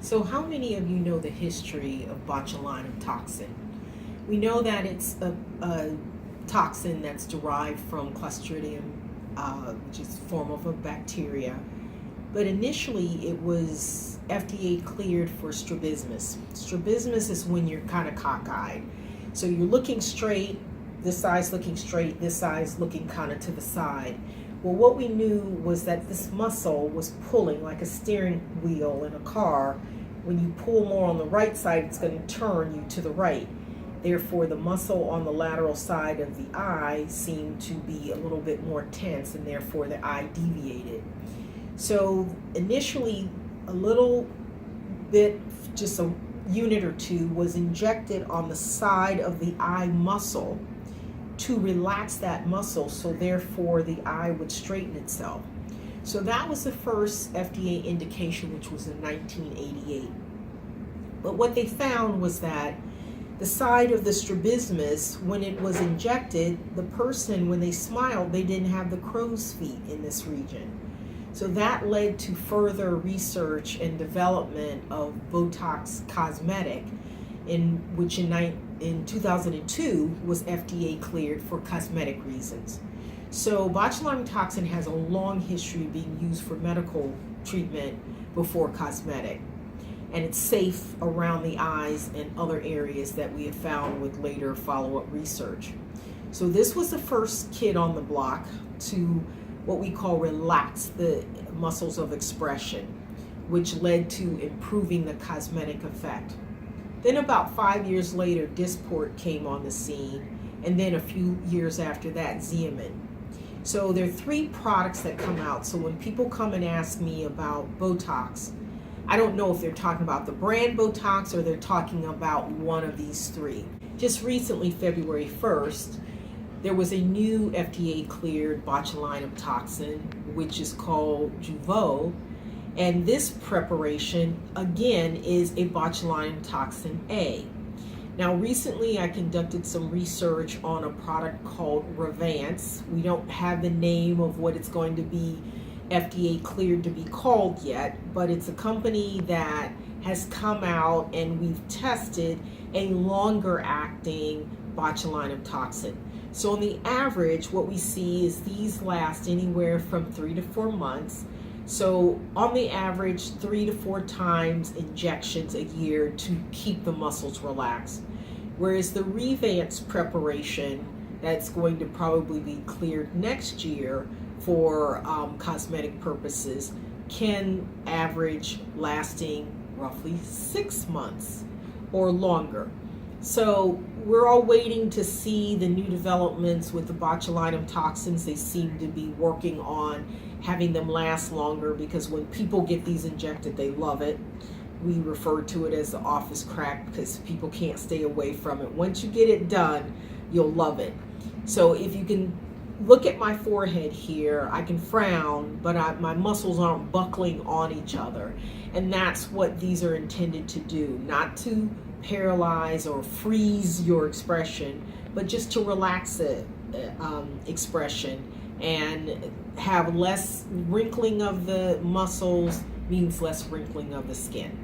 So how many of you know the history of botulinum toxin? We know that it's a toxin that's derived from Clostridium, which is a form of a bacteria. But initially it was FDA cleared for strabismus. Strabismus is when you're kind of cockeyed. So you're looking straight, this side's looking straight, this side's looking kind of to the side. Well, what we knew was that this muscle was pulling like a steering wheel in a car. When you pull more on the right side, it's going to turn you to the right. Therefore, the muscle on the lateral side of the eye seemed to be a little bit more tense, and therefore the eye deviated. So initially, a little bit, just a unit or two, was injected on the side of the eye muscle to relax that muscle, so therefore the eye would straighten itself. So that was the first FDA indication, which was in 1988. But what they found was that the side of the strabismus, when it was injected, the person, when they smiled, they didn't have the crow's feet in this region. So that led to further research and development of Botox cosmetic, which in 2002 was FDA cleared for cosmetic reasons. So botulinum toxin has a long history of being used for medical treatment before cosmetic. And it's safe around the eyes and other areas that we have found with later follow-up research. So this was the first kid on the block to what we call relax the muscles of expression, which led to improving the cosmetic effect. Then about 5 years later, Dysport came on the scene, and then a few years after that, Xeomin. So there are three products that come out. So when people come and ask me about Botox, I don't know if they're talking about the brand Botox or they're talking about one of these three. Just recently, February 1st, there was a new FDA cleared botulinum toxin, which is called Jeuveau. And this preparation, again, is a botulinum toxin A. Now, recently I conducted some research on a product called Revance. We don't have the name of what it's going to be FDA cleared to be called yet, but it's a company that has come out and we've tested a longer acting botulinum toxin. So on the average, what we see is these last anywhere from 3 to 4 months. So on the average, 3 to 4 times injections a year to keep the muscles relaxed. Whereas the Revance preparation that's going to probably be cleared next year for cosmetic purposes can average lasting roughly 6 months or longer. So we're all waiting to see the new developments with the botulinum toxins. They seem to be working on having them last longer, because when people get these injected, they love it. We refer to it as the office crack because people can't stay away from it. Once you get it done, you'll love it. So if you can look at my forehead here, I can frown, but my muscles aren't buckling on each other. And that's what these are intended to do, not to paralyze or freeze your expression, but just to relax the expression and have less wrinkling of the muscles, means less wrinkling of the skin.